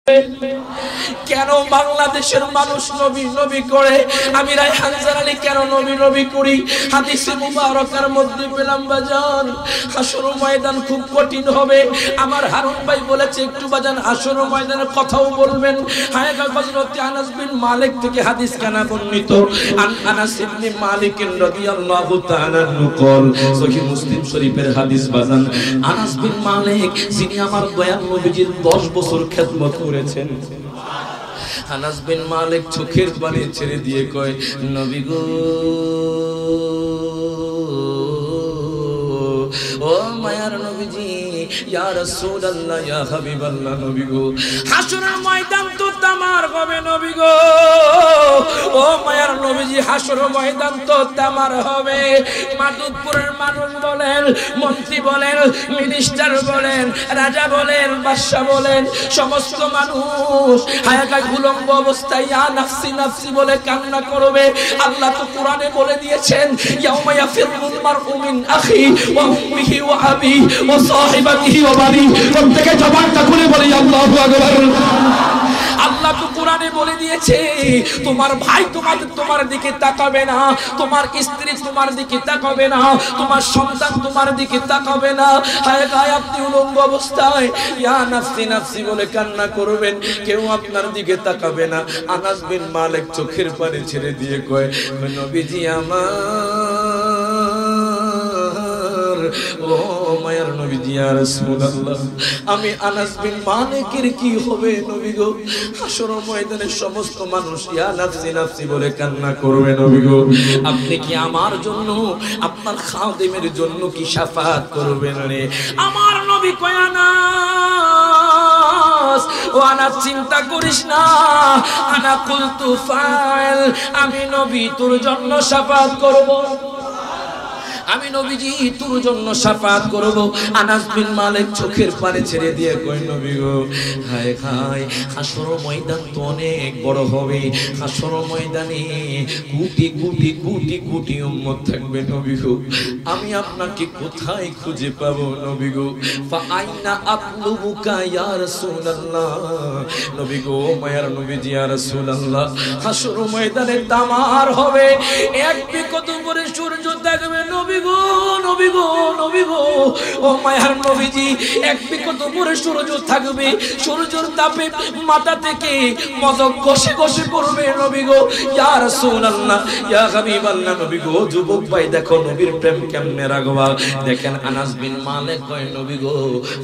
কেন বাংলাদেশের মানুষ নবী নবী করে, আমি রায়হান জালালি কেন নবী নবী করি? হাদিসে মুবারকার মধ্যে পেলাম বাজান হাসর ময়দান খুব কঠিন হবে। আমার হারুন ভাই বলেছে একটু বাজান হাসর ময়দানের কথাও বলবেন। হায়গা হযরত আনাস বিন মালিক থেকে হাদিস কানা বর্ণিত, আনাস ইবনে মালিক রাদিয়াল্লাহু তাআলা নকল সহিহ মুসলিম শরীফের হাদিস বাজান। আনাস বিন মালিক যিনি আমার দয়াল নবীজির 10 বছর খেদমত করেছেন। আনাস বিন মালিক চোখের পানি ছেড়ে দিয়ে কয়, নবী গো, ও মায়ার নবীজি, ইয়া রাসূলুল্লাহ, ইয়া হাবিবাল্লাহ, নবী গো, হাসরের ময়দান তো তামার হবে নবী গো। ও মায়ার নবীজি, হাসরের ময়দান তো তামার হবে। মাদুদপুরের মানুষ বলেন, মন্ত্রী বলেন, মিনিস্টার বলেন, রাজা বলেন, বাদশা বলেন, সমস্ত মানুষ হায়াকায় উলঙ্গ অবস্থায় ইয়া নাফসি নাফসি বলে কান্না করবে। আল্লাহ তো কোরআনে বলে দিয়েছেন, ইয়াউমা ইয়াফিরুল মারউ মিন আখি ওয়া উম্মিহি ওয়া আবি ওয়া সাহিবাতিহি ওয়া বানি। প্রত্যেকে জবানটা খুলে বলি আল্লাহু আকবার। আল্লাহ তো কোরআনে বলে দিয়েছে, তোমার ভাই তোমার দিকে তাকাবে না, তোমার স্ত্রী তোমার দিকে তাকাবে না, তোমার সন্তান তোমার দিকে তাকাবে না। হায় গায় আপনি উলঙ্গ অবস্থায় ইয়া নাফসি নাফসি বলে কান্না করবেন, কেউ আপনার দিকে তাকাবে না। আনাস বিন মালিক চোখের পানি ছেড়ে দিয়ে কয়, নবীজি আমার, ও মায়ার নবীজি, ইয়া রাসূলুল্লাহ, আমি আনাস বিন মালিকের কি হবে নবী গো? হাসর ময়দানে সমস্ত মানুষ ইয়া নাফসি নাফসি বলে কান্না করবে নবী গো, আপনি কি আমার জন্য, আপনার খাদেমের জন্য কি শাফাআত করবেন রে? আমার নবী কয়, আনাস, ও আনাস চিন্তা করিস না, আনা কুলতু ফাইল, আমি নবী তোর জন্য শাফাআত করব, আমি নবীজি তোর জন্য শাফাআত করব। আনাস বিন মালিক চোখের পানি ছেড়ে দিয়ে কয়, নবী গো, হায় হায়, হাসর ময়দান তো অনেক বড় হবে। হাসর ময়দানে কোটি কোটি কোটি কোটি উম্মত থাকবে নবী গো, আমি আপনাকে কোথায় খুঁজে পাবো নবী গো? ফা আইনা আতলুবুকা ইয়া রাসূলুল্লাহ, নবী গো, মায়ার নবীজি, ইয়া রাসূলুল্লাহ, হাসর ময়দানে তামার হবে, এক বিকত করে সূর্য থাকবে নবী গো, নবী গো, নবী গো, ও মায়ার নবীজি, এক বিকত করে সূর্য থাকবে, সূর্যের তাপে মাথা থেকে মজক ঘষে ঘষে পড়বে নবী গো, ইয়া রাসূলুল্লাহ, ইয়া হাবিবাল্লাহ, নবী গো। যুবক ভাই দেখো নবীর প্রেম কেমনে রাগবা। দেখেন আনাস বিন মালিক কয়, নবী গো,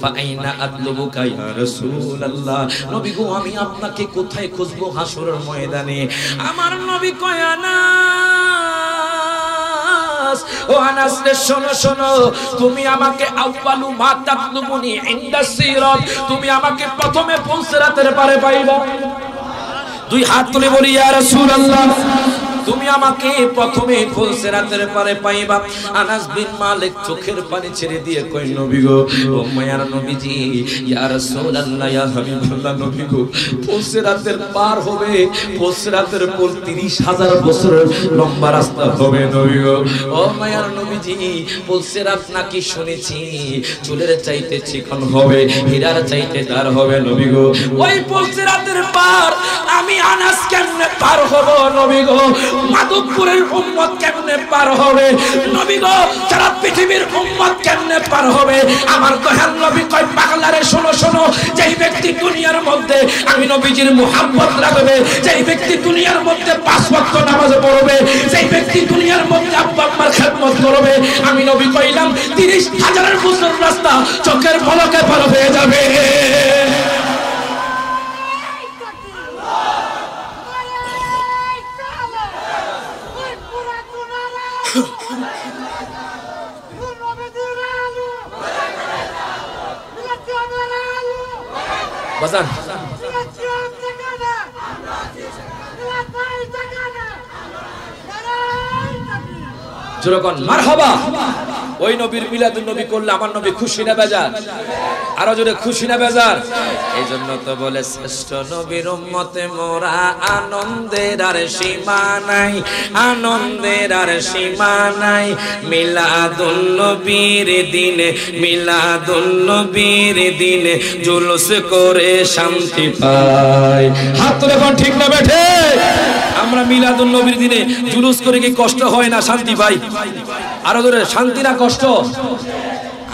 ফা আইনা আতলুবুকা ইয়া রাসূলুল্লাহ, নবী গো, আমি আপনাকে কোথায় খুঁজবো হাসরের ময়দানে? আমার নবী কয়, ও আনাস রে, শোনো শোনো, তুমি আমাকে আউয়ালু মা তাতলুবুনি ইনদা সিরাত, তুমি আমাকে প্রথমে পুলসিরাতের পারে পাইবা। দুই হাত তুলে বলি, ইয়া রাসূলুল্লাহ, তুমি আমাকে প্রথমে ফুলসিরাতের পারে পাইবা। আনাস বিন মালিক চোখের পানি ছেড়ে দিয়ে কই, নবী গো, ও মায়ার নবীজি, ইয়া রাসূলুল্লাহ, ইয়া হাবিবাল্লাহ, নবী গো, ফুলসিরাতের পার হবে, ফুলসিরাতের পর 30,000 বছরের লম্বা রাস্তা হবে নবী গো। ও মায়ার নবীজি, ফুলসিরাত নাকি শুনেছি চুলের চাইতে চিকন হবে, হীরার চাইতে দার হবে নবী গো। ওই ফুলসিরাতের পার আমি আনাস কেমনে পার হব নবী গো? মাদুদপুরের উম্মত কেমনে পার হবে নবী গো? সারা পৃথিবীর উম্মত কেমনে পার হবে? আমার দয়াল নবী কয়, পাগলারে শোনো শোনো, যেই ব্যক্তি দুনিয়ার মধ্যে আমি নবীজির মুহাব্বত রাখবে, যেই ব্যক্তি দুনিয়ার মধ্যে 5 ওয়াক্ত নামাজ পড়বে, যেই ব্যক্তি দুনিয়ার মধ্যে আব্বা আম্মার খেদমত করবে, আমি নবী কইলাম 30,000 বছর রাস্তা চোখের পলকে পার হয়ে যাবে। বাজান যেরকম মারহাবা, ওই নবীর মিলাদুন নবী করলে আমার নবী খুশি না বেজার? আরো জোরে খুশি না বেজার? এই জন্য তো বলে শ্রেষ্ঠ নবীর উম্মতে মোরা আনন্দের আর সীমা নাই, আনন্দের আর সীমা নাই। মিলাদুন নবীর দিনে, মিলাদুন নবীর দিনে জুলুস করে শান্তি পাই। হাত তুলে কোন ঠিক না বেঠে? আমরা মিলাদুন নবীর দিনে জুলুস করে কি কষ্ট হয় না শান্তি পাই? আরো জোরে, শান্তি না কষ্ট?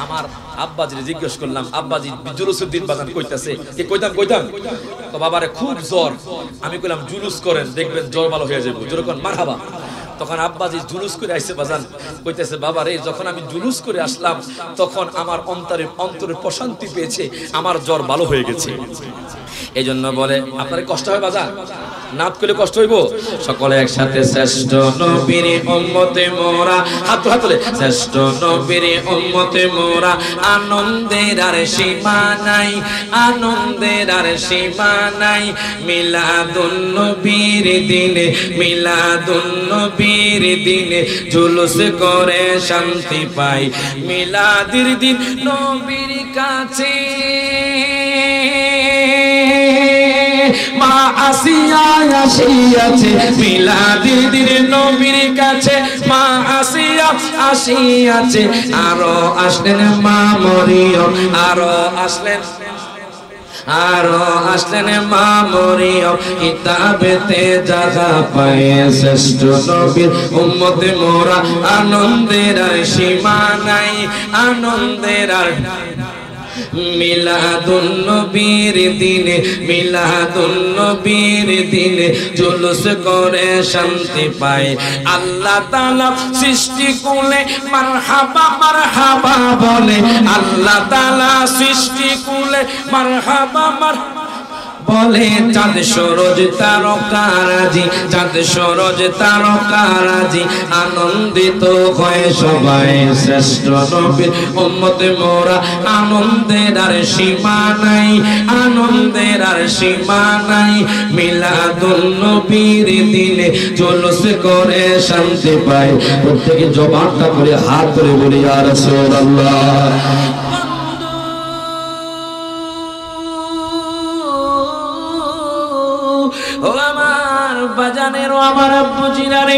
আমার আব্বাজিরে জিজ্ঞেস করলাম, আব্বাজি জুলুসের দিন বাজান কইতাছে, কি কইতাম তো বাবারে খুব জ্বর। আমি কইলাম জুলুস করেন দেখবেন জ্বর ভালো হয়ে যাবে, যেরকম মারহাবা। তখন আব্বাজি জুলুস করে আইছে বাজান, কইতেছে বাবা রে যখন আমি জুলুস করে আসলাম তখন আমার অন্তরে প্রশান্তি পেয়েছে, আমার জ্বর ভালো হয়ে গেছে। এই জন্য বলে আপনার কষ্ট হয় বাজান, নাত করলে কষ্ট হইব। সকলে একসাথে শ্রেষ্ঠ নবীর উম্মতে মোরা, হাত তুলে শ্রেষ্ঠ নবীর উম্মতে মোরা আনন্দের আর সীমা নাই, আনন্দের আর সীমা নাই। মিলাদুন নবীর দিনে, মিলাদুন নবীর দিনে জুলুস করে শান্তি পাই। মিলাদের দিন নবীর কাছে মা আসিয়া আসিয়াছে, মিলাদের দিনে নবীর কাছে মা আসিয়া আসিয়াছে। আরো আসলেন মা মরিয়ম, আরো আসলেন, আরো আসলেন মা মরিয়ম। কিতাবেতে জায়গা পায় শ্রেষ্ঠ নবীর উম্মতে মোরা আনন্দের আর সীমা নাই, আনন্দের আর। মিলাদুন নবীর দিনে, মিলাদুন নবীর দিনে জুলুস করে শান্তি পায়। আল্লাহ তাআলা সৃষ্টি কুলে মারহাবা মারহাবা বলে, আল্লাহ তাআলা সৃষ্টি কুলে মারহাবা মারহাবা বলে। চাঁদ সরোজ তারকারাজি, চাঁদ সরোজ তারকারাজি আনন্দিত হয় সবাই। শ্রেষ্ঠ নবীর উম্মতে মোরা আনন্দের আর সীমা নাই, আনন্দের আর সীমা নাই। মিলাদুন নবীর দিনে জুলুস করে শান্তি পায়। প্রত্যেকে জবানটা করে হাত ধরে বলি ইয়া রাসূলুল্লাহ। ও আমার বাজানেরও, আমার আব্বুজিরারে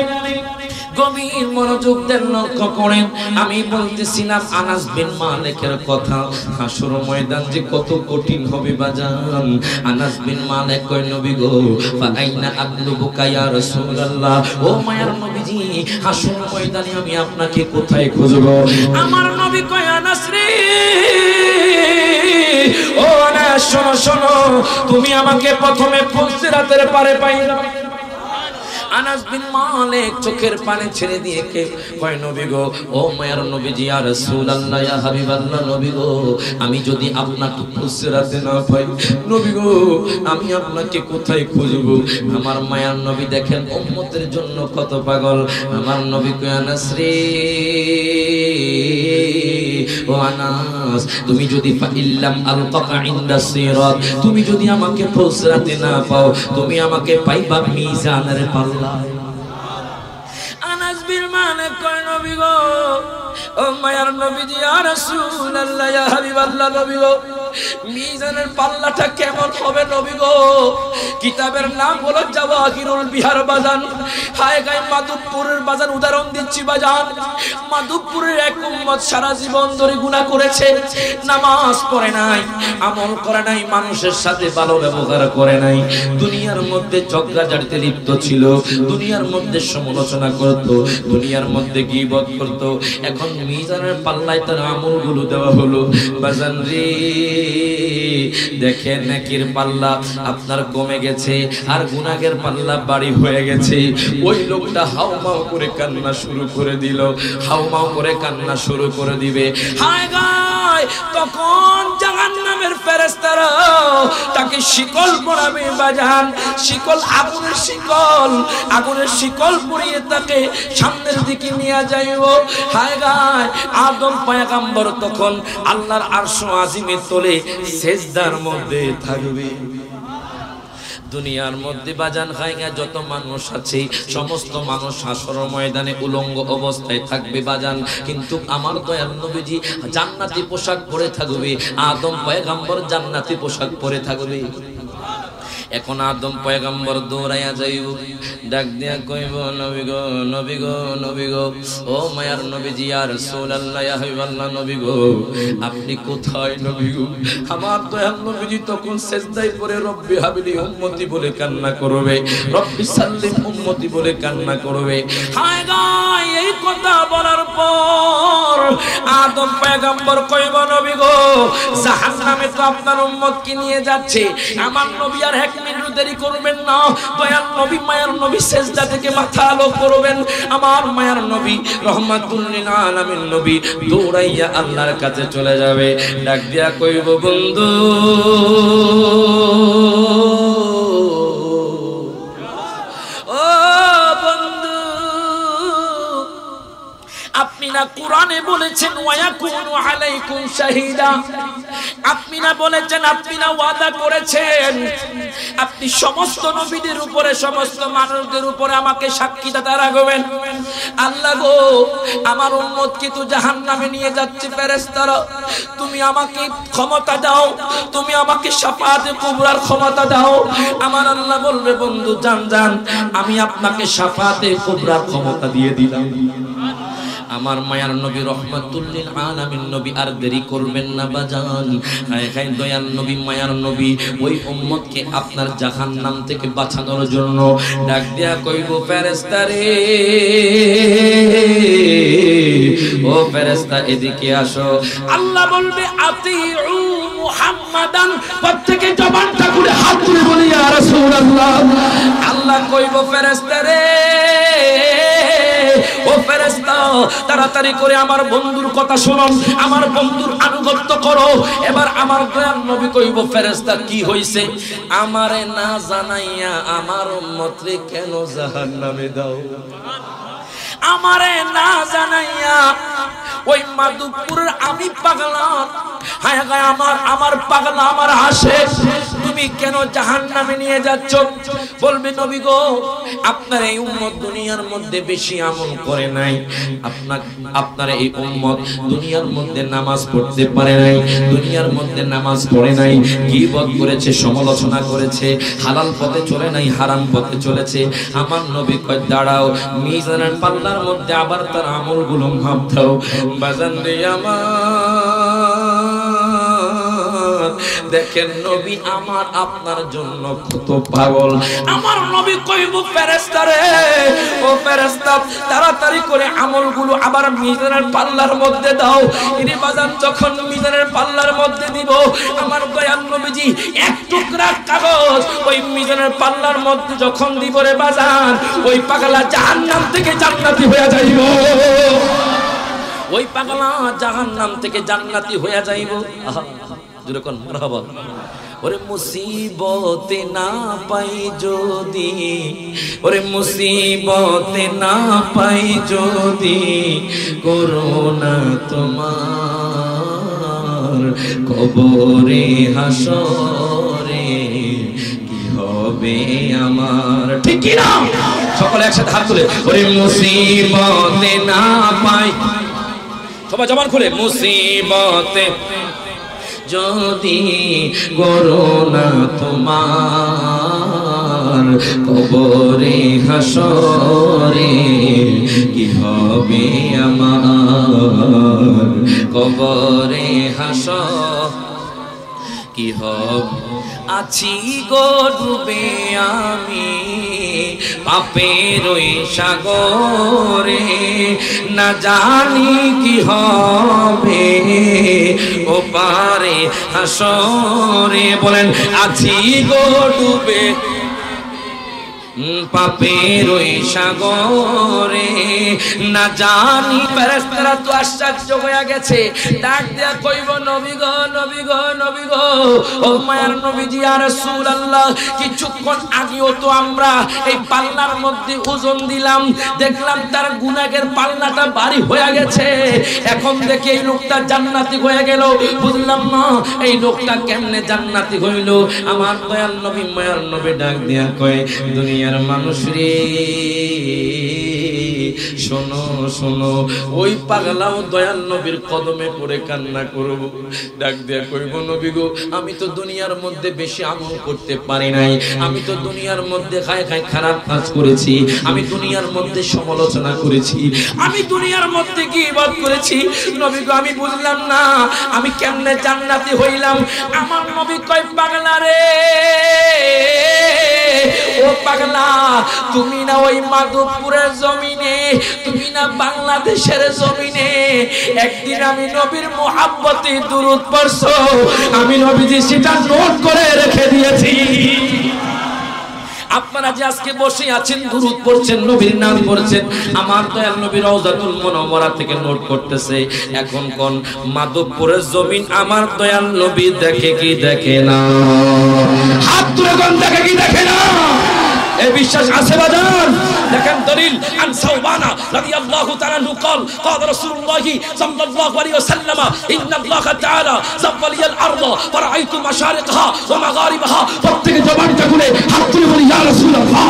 গভীর মনোযোগ দেন, লক্ষ্য করেন। আমি বলতেছিলাম আনাস বিন মালিকের কথা। হাসর ময়দান যে কত কঠিন হবে বাজান। আনাস বিন মালিক কয় নবী গো ফাইনা আদলুবুকা ইয়া রাসূলুল্লাহ, ও মায়ার নবীজি হাসর ময়দানে আমি আপনাকে কোথায় খুঁজব? আমার নবী কয় আনাস রে, ও আনাস শোনো শোনো, তুমি আমাকে প্রথমে ফুলসিরাতের পারে পাইলা। আনাস বিন মালিক চোখের পানি ছেড়ে দিয়ে কে কয় নবী গো, ও মায়ার নবীজি ইয়া রাসূলুল্লাহ ইয়া হাবিবাল্লাহ, নবী গো আমি যদি আপনাকে ফুলসিরাতে না পাই, নবী গো আমি আপনাকে কোথায় খুঁজব? আমার মায়ার নবী দেখেন উম্মতের জন্য কত পাগল। আমার নবী কয় আনাস রে, ও আনাস তুমি যদি ফাইল্লাম আলকাকা ইনদা সিরাত, তুমি যদি আমাকে ফুলসিরাতে না পাও, তুমি আমাকে পাইবা মিজানের পাল্লায়। আনাস বিন মালিক কয় নবী গো, ও মায়ার নবীজি ইয়া রাসূলুল্লাহ ইয়া হাবিবাল্লাহ, নবী গো মিজানের পাল্লাটা কেমন হবে নবী গো? কিতাবের নাম হলো জাওয়াহিরুল বিহার বাজান। হায় গায় মাধবপুরের বাজান উদাহরণ দিচ্ছি বাজান। মাধবপুরের এক উম্মত সারা জীবন ধরে গুনাহ করেছে, নামাজ পড়ে নাই, আমল করে নাই, মানুষের সাথে ভালো ব্যবহার করে নাই, দুনিয়ার মধ্যে ঝগড়াঝাটিতে লিপ্ত ছিল, দুনিয়ার মধ্যে সমালোচনা করত, দুনিয়ার মধ্যে গীবত করত। এখন মিজানের পাল্লায় তার আমলগুলো দেওয়া হলো বাজান রে। দেখেন নেকির পাল্লা আপনার কমে গেছে আর গুনাহের পাল্লা বাড়ি হয়ে গেছে। ওই লোকটা হাউমাউ করে কান্না শুরু করে দিল, হাউমাউ করে কান্না শুরু করে দিবে। হায় গায় তখন জাহান্নামের ফেরেশতারা তাকে শিকল পরাবে বাজান, শিকল আগুনের শিকল, আগুনের শিকল পরিয়ে তাকে সামনের দিকে নিয়ে যাইব। হায় গায় আদম পয়গম্বর তখন আল্লাহর আরশ আজিমের তলে সেজদার মধ্যে থাকবে। দুনিয়ার মধ্যে বাজান খাইয়া যত মানুষ আছে সমস্ত মানুষ হাসরের ময়দানে উলঙ্গ অবস্থায় থাকবে বাজান, কিন্তু আমার দয়াল নবীজি জান্নাতি পোশাক পরে থাকবে। আদম পয়গম্বর জান্নাতি পোশাক পরে থাকবে। এখন আদম পয়গম্বর দৌড়াইয়া যাইব, ডাক দিয়া কইব নবী গো নবী গো নবী গো, ও মায়ার নবীজি ইয়া রাসূলুল্লাহ ইয়া হাবিবাল্লাহ নবী গো আপনি কোথায় নবী গো? আমার দয়াল নবীজি তখন সিজদায় পড়ে রব্বি হাবিলি উম্মতি বলে কান্না করবে, রব্বি সাল্লিম উম্মতি বলে কান্না করবে। হায় গায় এই কথা বলার পর আদম পয়গম্বর কইব নবী গো জাহান্নামে তো আপনার উম্মতকে নিয়ে যাচ্ছে, আমার নবী আর এক মিনিট দেরি করবেন না। দয়াল নবী মায়ার নবী সিজদা থেকে মাথা আলো করবেন, আমার মায়ার নবী রহমাতুল লিল আলামিন নবী দৌড়াইয়া আল্লাহর কাছে চলে যাবে, ডাক দিয়া কইব বন্ধু ও বন্ধু, আপনি না কোরআনে বলেছেন ওয়ায়াকুনু আলাইকুম শাহিদা, আপনি না বলেছেন, আপনি না ওয়াদা করেছেন আপনি সমস্ত নবীদের উপরে সমস্ত মানুষদের উপরে আমাকে সাক্ষীদাতা রাখবেন। আল্লাহ গো আমার উম্মতকে তো জাহান্নামে নিয়ে যাচ্ছে ফেরেশতারা, তুমি আমাকে ক্ষমতা দাও, তুমি আমাকে শাফাআতে কুবরার ক্ষমতা দাও। আমার আল্লাহ বলবে বন্ধু জান জান আমি আপনাকে শাফাআতে কুবরার ক্ষমতা দিয়ে দিলাম। আমার মায়ার নবী রহমাতুল লিল আলামিন নবী আর দেরি করবেন না বাজান, হায় হায় দয়াল নবী মায়ার নবী ওই উম্মতকে আপনার জাহান্নাম থেকে বাঁচানোর জন্য ডাক দিয়া কইব ফেরেশতা রে ও ফেরেশতা এদিকে আসো। আল্লাহ বলবে আতিউ মুহাম্মাদান, প্রত্যেকে জবানটা খুলে হাত তুলে বলি ইয়া রাসূলুল্লাহ। আল্লাহ কইব ফেরেশতা রে ও ফেরেশতা তাড়াতাড়ি করে আমার বন্ধুর কথা শোনো, আমার বন্ধুর আনুগত্য করো। এবার আমার দয়াল নবী কইব ফেরেশতা কি হইছে? আমারে না জানাইয়া আমার উম্মতরে কেন জাহান্নামে দাও? আমারে না জানাইয়া ওই মাদুপুরের আমি পাগলা, হায় গায় আমার পাগলা আমার আশেক তুমি কেন জাহান্নামে নিয়ে যাচ্ছ? বলবে নবী গো আপনার এই উম্মত দুনিয়ার মধ্যে বেশি আমল করে নাই, আপনার এই উম্মত দুনিয়ার মধ্যে নামাজ পড়তে পারে নাই, দুনিয়ার মধ্যে নামাজ পড়ে নাই, গীবত করেছে, সমালোচনা করেছে, হালাল পথে চলে নাই, হারাম পথে চলেছে। আমার নবী কয় দাঁড়াও মিজানের পাল্লার মধ্যে আবার তার আমলগুলো মাপ দাও। বাজান রে আমার দেখেন নবী আমার আপনার জন্য কত পাগল। আমার নবী কইব ফেরেশতা রে ও ফেরেশতা তাড়াতাড়ি করে আমলগুলো আবার মিজানের পাল্লার মধ্যে দাও। ইনি বাজান যখন মিজানের পাল্লার মধ্যে দিব আমার দয়াল নবীজি এক টুকরা কাগজ ওই মিজানের পাল্লার মধ্যে যখন দিব রে বাজান ওই পাগলা জাহান্নাম থেকে জান্নাতি হয়ে যাইব, ওই পাগলা জাহান্নাম থেকে জান্নাতি হয়ে যাইব। আহা যেরকম মারহাবা। ওরে মুসিবতে না পাই যদি, ওরে মুসিবতে না পাই যদি করোনা তোমার কবরে হাসরে কি হবে আমার, ঠিক কি না? সকলে একসাথে হাত তুলে ওরে মুসিবতে না পাই, সবাই জবান খুলে মুসিবতে যদি করোনা তোমার কবরে হাসরে কি হবে আমার, কবরে হাসর কি হবে। আছি গো ডুবে আমি পাপের ওই সাগরে, না জানি কি হবে ও পারে হাসরে। বলেন আছি গো ডুবে পাপের ওই সাগরে না জানি ফেরেশতারা তো আশ্চর্য হয়ে গেছে, ডাক দেয়া কইব নবী গো নবী গো নবী গো, ও মায়ার নবীজি ইয়া রাসূলুল্লাহ, কিছুক্ষণ আগেও তো আমরা এই পাল্লার মধ্যে ওজন দিলাম, দেখলাম তার গুনাহের পাল্লাটা ভারী হয়ে গেছে, এখন দেখি এই লোকটা জান্নাতি হয়ে গেল, বুঝলাম না এই লোকটা কেমনে জান্নাতি হইল। আমার দয়াল নবী মায়ার নবী ডাক দিয়া কয়, দুনিয়ার মানুষ রে শোনো শোনো, ওই পাগলাও দয়াল নবীর কদমে পড়ে কান্না করব। ডাক দিয়া কইব নবী গো, আমি তো দুনিয়ার মধ্যে বেশি আমল করতে পারি নাই, আমি তো দুনিয়ার মধ্যে খায় খায় খারাপ কাজ করেছি, আমি দুনিয়ার মধ্যে সমালোচনা করেছি, আমি দুনিয়ার মধ্যে গীবত করেছি, নবী গো আমি বুঝলাম না আমি কেমনে জান্নাতি হইলাম। আমার নবী কয়, পাগলা রে ও পাগলা, তুমি না ওই মাধবপুরের জমিনে, তুমি না বাংলাদেশের জমিনে একদিন আমি নবীর মুহাব্বতে দুরূদ পড়ছো, আমি নবীজি সেটা নোট করে রেখে দিয়েছি। আপনারা যে আজকে বসে আছেন দুরূদ পড়ছেন, নবীর নাম পড়ছেন, আমার দয়াল নবী রওজাতুল মুনাওয়ারা থেকে নোট করতেছে। এখন কোন মাধবপুরের জমিন আমার দয়াল নবী দেখে কি দেখে না? হাত তুলে কোন দেখে কি দেখে না? এই বিশ্বাস আছে বাজার? দেখেন দলিল আন সাওবানা রাদিয়াল্লাহু তাআলা নকল قال رسول الله صلى الله عليه وسلم ان الله تعالى زوّل الارض فرأيت مشارقها ومغاربها। প্রত্যেক জবানটা খুলে হাত তুলে বলি ইয়া রাসূলুল্লাহ।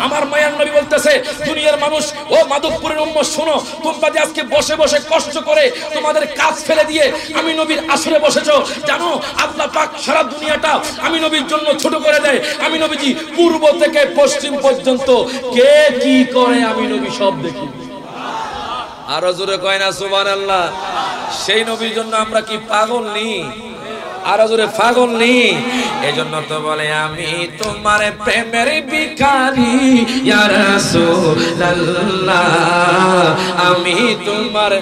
আমার মায়ার নবী বলতেছে, দুনিয়ার মানুষ ও মাধবপুরের উম্মত শোনো, তোমরা যে আজকে বসে বসে কষ্ট করে তোমাদের কাজ ফেলে দিয়ে আমি নবীর আসরে বসেছো, জানো আল্লাহ পাক সারা দুনিয়াটা আমি নবীর জন্য ছোট করে দেয়। আমি নবীজি পূর্ব থেকে পশ্চিম পর্যন্ত কে কি করে আমি নবী সব দেখি। আরো জোরে কয় না সুবহানাল্লাহ। সেই নবীর জন্য আমরা কি পাগল নি? আরো জোরে পাগল নি? এজন্য তো বলে আমি তোমার প্রেমের ভিখারি ইয়া রাসূলুল্লাহ, আমি তোমার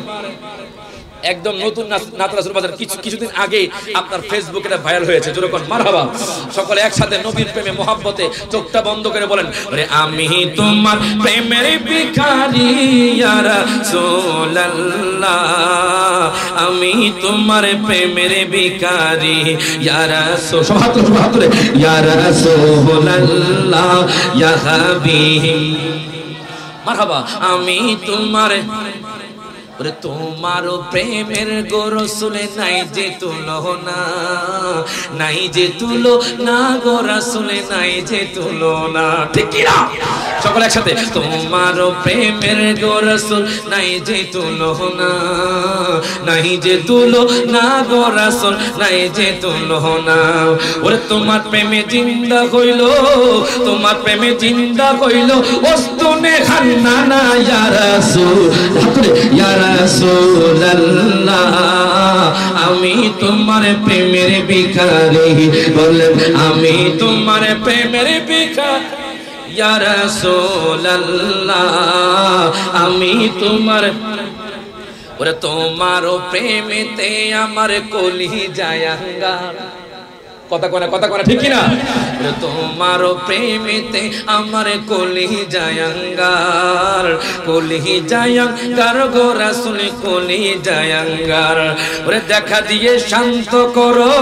একদম নতুন নাত রাসূল বাজার কিছুদিন আগে আপনার ফেসবুকে এটা ভাইরাল হয়েছে, যেরকম মারহাবা সকলে একসাথে নবীর প্রেমে মোহাব্বতে চোখটা বন্ধ করে বলেন, আরে আমি তোমার প্রেমের ভিখারি ইয়া রাসূলুল্লাহ, আমি তোমার প্রেমের ভিখারি ইয়া রাসূল, সুবহানাল্লাহ ইয়া রাসূলুল্লাহ ইয়া হাবিব মারহাবা, আমি তোমার ওরে তোমার প্রেমের গো রাসূলে নাই যে তুলনা, নাই যে তুলনা গো রাসূলে নাই যে তুলনা। ঠিক কি না? সকল একসাথে, তোমার প্রেমের গো রাসূল নাই যে তুলনা, নাই যে তুলনা গো রাসূল নাই যে তুলনা। ওরে তোমার প্রেমে জিন্দা হইল, তোমার প্রেমে জিন্দা হইল ওস্তুনে খান্নানা ইয়া রাসূল, ইয়া রাসূলুল্লাহ, আমি তোমার প্রেমের ভিখারি, বলেন আমি তোমার প্রেমের ভিখারি ইয়া রাসূলুল্লাহ, আমি তোমার, ওরে তোমার প্রেমেতে আমার কলিজায় আঙ্গার। কথা কয় ঠিক কি না? তোমার প্রেমেতে আমার কলিজায় আঙ্গার, কলিজায় আঙ্গার গো রাসূল কলিজায় আঙ্গার। ওরে দেখা দিয়ে শান্ত করো,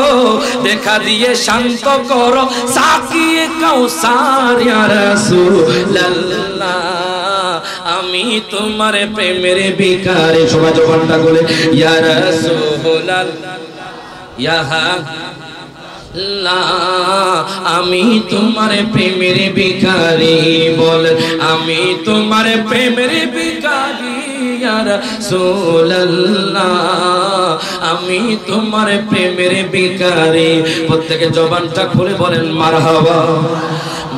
দেখা দিয়ে শান্ত করো সাকিয়ে কাউসার ইয়া রাসূলুল্লাহ, আমি তোমার প্রেমের ভিখারি। সবাই জবানটা বলে ইয়া রাসূলুল্লাহ ইয়া আমি তোমার প্রেমের ভিখারি, বল আমি তোমার প্রেমের ভিখারি ইয়া রাসূলুল্লাহ, আমি তোমার প্রেমের ভিখারি। প্রত্যেকে জবানটা খুলে বলেন মারহাবা।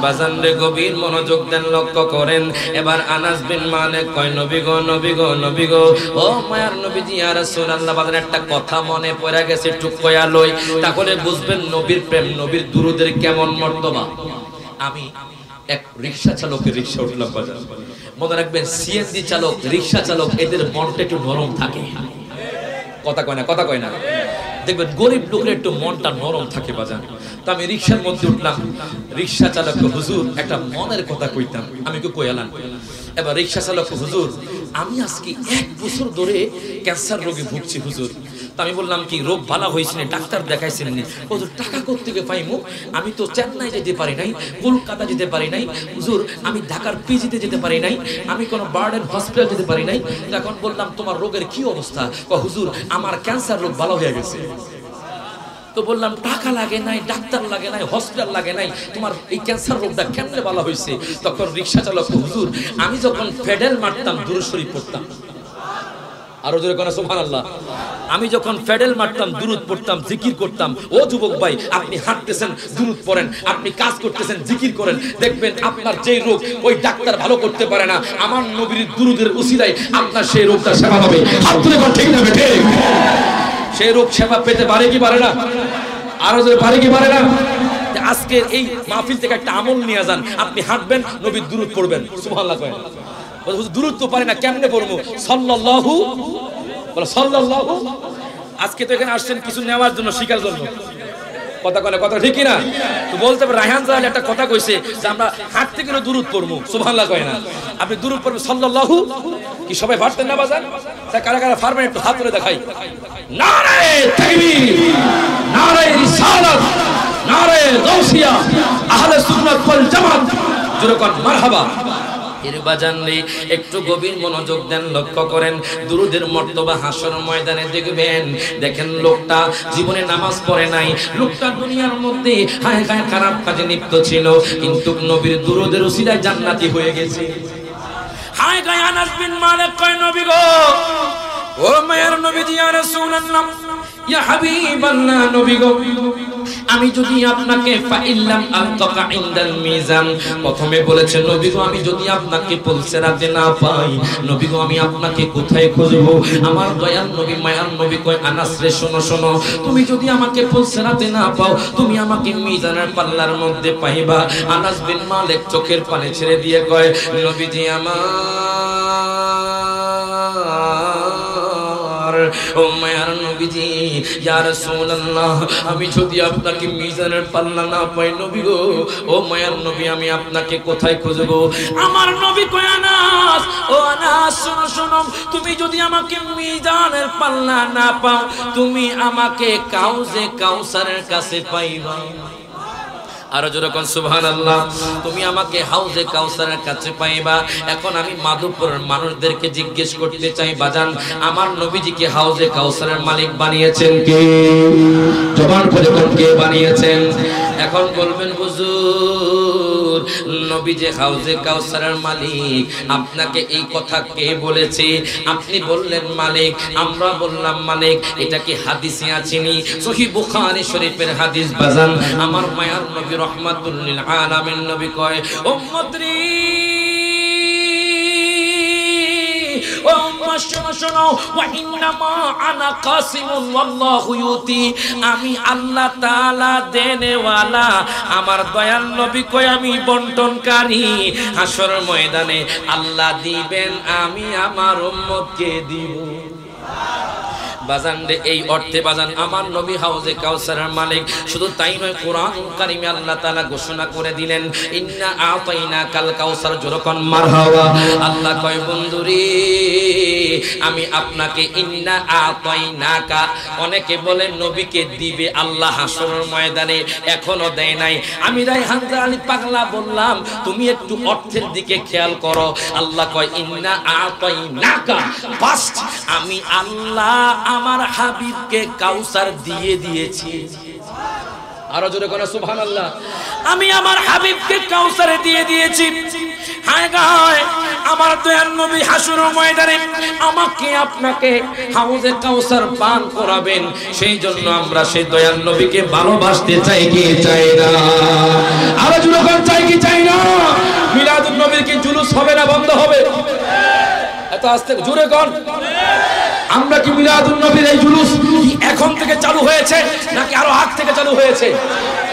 বাজান রে গভীর মনোযোগ দেন, লক্ষ্য করেন। এবার আনাস বিন মালিক কয়, নবী গো নবী গো নবী গো, ও মায়ার নবীজি ইয়া রাসূলুল্লাহ, বাজান একটা কথা মনে পড়ে গেছে, একটু কয়া লই, তাহলে বুঝবেন নবীর প্রেম, নবীর দুরূদের কেমন মর্তবা। আমি এক রিকশা চালকের রিকশা উঠলাম বাজার, মনে রাখবেন সিএনজি চালক রিকশা চালক এদের মনটা একটু নরম থাকে। কথা কয় না দেখবেন গরিব লোকের একটু মনটা নরম থাকে বাজান। তো আমি রিক্সার মধ্যে উঠলাম, রিক্সা চালক হুজুর একটা মনের কথা কইতাম, আমি কই এলাম। এবার রিক্সা চালক হুজুর আমি আজকে 1 বছর ধরে ক্যান্সার রোগে ভুগছি হুজুর। তো আমি বললাম কি রোগ ভালো হয়েছে না, ডাক্তার দেখাইছেন নি? হুজুর টাকা কোত্থেকে পাইমু, আমি তো চেন্নাই যেতে পারি নাই, কলকাতা যেতে পারি নাই হুজুর, আমি ঢাকার পিজিতে যেতে পারি নাই, আমি কোনো বার্ডেন হসপিটাল যেতে পারি নাই। তখন বললাম তোমার রোগের কি অবস্থা? হুজুর আমার ক্যান্সার রোগ ভালো হয়ে গেছে। তো বললাম টাকা লাগে নাই, ডাক্তার লাগে নাই, হসপিটাল লাগে নাই, তোমার এই ক্যান্সার রোগটা কেমনে ভালো হয়েছে? তখন রিক্সা চালক হুজুর আমি যখন পেডেল মারতাম দুরূদ শরীফ পড়তাম। আরো জোরে কোন সুবহানাল্লাহ। আমি যখন পেডেল মারতাম দুরূদ পড়তাম, জিকির করতাম। ও যুবক ভাই আপনি হাঁটতেছেন দুরূদ পড়েন, আপনি কাজ করতেছেন জিকির করেন, দেখবেন আপনার যে রোগ ওই ডাক্তার ভালো করতে পারে না, আমার নবীর দুরূদের উসিলায় আপনার সেই রোগটা সেবা হবে। হাত তুলে কোন ঠিক না বেঠে? সেই রোগ সেবা পেতে পারে কি পারে না? আরো জোরে পারে কি পারে না? আজকে এই মাহফিল থেকে একটা আমল নিয়ে যান, আপনি হাঁটবেন নবীর দুরূদ পড়বেন। সুবহানাল্লাহ করেন। দুরূদ তো পারি না, কেমনে পড়বো? সাল্লাল্লাহু বলো সাল্লাল্লাহু। আজকে তো এখানে আসছেন কিছু নেওয়ার জন্য, শিখার জন্য। কথা কয় কথা ঠিক কি না? তো বলতে হবে রায়হান জালাল একটা কথা কইছে যে আমরা হাঁটতে গেলে দুরূদ পড়বো। সুবহানাল্লাহ কয় না? আপনি দুরূদ পড়বেন সাল্লাল্লাহু। কি সবাই পারতেন না বাজান? তা কারা কারা পারবেন একটু হাত তুলে দেখাই। নারে তাকবীর, নারে রিসালাত, নারে গাউসিয়া, আহলে সুন্নাত ওয়াল জামাত। জোরে কোন মারহাবা। এর বাজানলে একটু গভীর মনোযোগ দেন, লক্ষ্য করেন দুরূদের মর্তবা হাসর ময়দানে দেখবেন। দেখেন লোকটা জীবনে নামাজ পড়ে নাই, লোকটা দুনিয়ার মধ্যে হায় হায় খারাপ কাজে লিপ্ত ছিল, কিন্তু নবীর দুরূদের উসিলায় জান্নাতি হয়ে গেছে। হায় গায় আনাস বিন মালিক কয় নবী গো, ও মায়ের নবীজি ইয়া রাসূলুল্লাহ ইয়া হাবিবাল্লাহ, নবী গো আমি যদি আপনাকে ফাইল্লাম আলতাকা ইনদাল মিজান, প্রথমে বলেছে নবী গো আমি যদি আপনাকে পুলসিরাতে না পাই, নবী গো আমি আপনাকে কোথায় খুঁজব? আমার দয়াল নবী মায়ার নবী কয় আনাস রে শোনো শোনো, তুমি যদি আমাকে পুলসিরাতে না পাও, তুমি আমাকে মিজানের পাল্লার মধ্যে পাইবা। আনাস বিন মালিক চোখের পানি ছেড়ে দিয়ে কয় নবীজি আমার, ও মায়ার নবীজি ইয়া রাসূলুল্লাহ আমি যদি আপনাকে মিজানের পাল্লা না পাই নবী গো, ও মায়ার নবী আমি আপনাকে কোথায় খুঁজব? আমার নবী কয় আনাস, ও আনাস শোনো শোনো, তুমি যদি আমাকে মিজানের পাল্লা না পাও, তুমি আমাকে কাউজে কাউসারের কাছে পাইবা। আর যখন সুবহানাল্লাহ, তুমি আমাকে হাউজে কাউসারের কাছে পাইবা। এখন আমি মাধবপুরের মানুষদেরকে জিজ্ঞেস করতে চাই বাজান, আমার নবীজিকে হাউজে কাউসারের মালিক বানিয়েছেন কে? জবান করে কোন কে বানিয়েছেন? এখন বলবেন হুজুর নবী যে হাউজে কাউসারের মালিক, আপনাকে এই কথা কে বলেছে? আপনি বললেন মালিক, আমরা বললাম মালিক। এটা কি হাদিসে আছেনি? সহিহ বুখারী শরীফের হাদিস বাজান। আমার মায়ার নবী রহমাতুল লিল আলামিন নবী কয় উম্মত রে, ও উম্মত শোনো শোনো, ওয়া ইন্নামা আনা কাসিমুন ওয়াল্লাহু ইউতি, আমি আল্লাহ তাআলা দেনেওয়ালা। আমার দয়াল নবী কয় আমি বন্টনকারী। হাসর ময়দানে আল্লাহ দিবেন, আমি আমার উম্মতকে দিব। বাজান রে এই অর্থে বাজান আমার নবী হাউজে কাউসারের মালিক। শুধু তাই নয়, কোরআনুল কারীমে আল্লাহ তাআলা ঘোষণা করে দিলেন ইন্না আতাইনাকাল কাউসার। যেরকম মারহাবা। আল্লাহ কয় বন্ধুরে আমি আপনাকে ইন্না আতাইনাকা, অনেকে বলে নবীকে দিবে আল্লাহ হাসরের ময়দানে, এখনো দেয় নাই। আমি রায়হান জালালি পাগলা বললাম তুমি একটু অর্থের দিকে খেয়াল করো। আল্লাহ কয় ইন্না আতাইনাকা, ফার্স্ট আমি আল্লাহ আমার হাবিবকে কাউসার দিয়ে দিয়েছি। আরো জোরে কোন সুবহানাল্লাহ। আমি আমার হাবিবকে কাউসারে দিয়ে দিয়েছি। হায় গায় আমার দয়াল নবী হাসরের ময়দানে আমাকে আপনাকে হাউজে কাউসার পান করাবেন। সেই জন্য আমরা সেই দয়াল নবীকে ভালোবাসতে চাই কি চাই না? আরো জোরে কোন চাই কি চাই না? মিলাদুন নবীর কি জুলুস হবে না বন্ধ হবে? এত আস্তে জোরে কোন। আমরা কি মিলাদুন নবীর এই জুলুস এখন থেকে চালু হয়েছে নাকি আরো আগ থেকে চালু হয়েছে?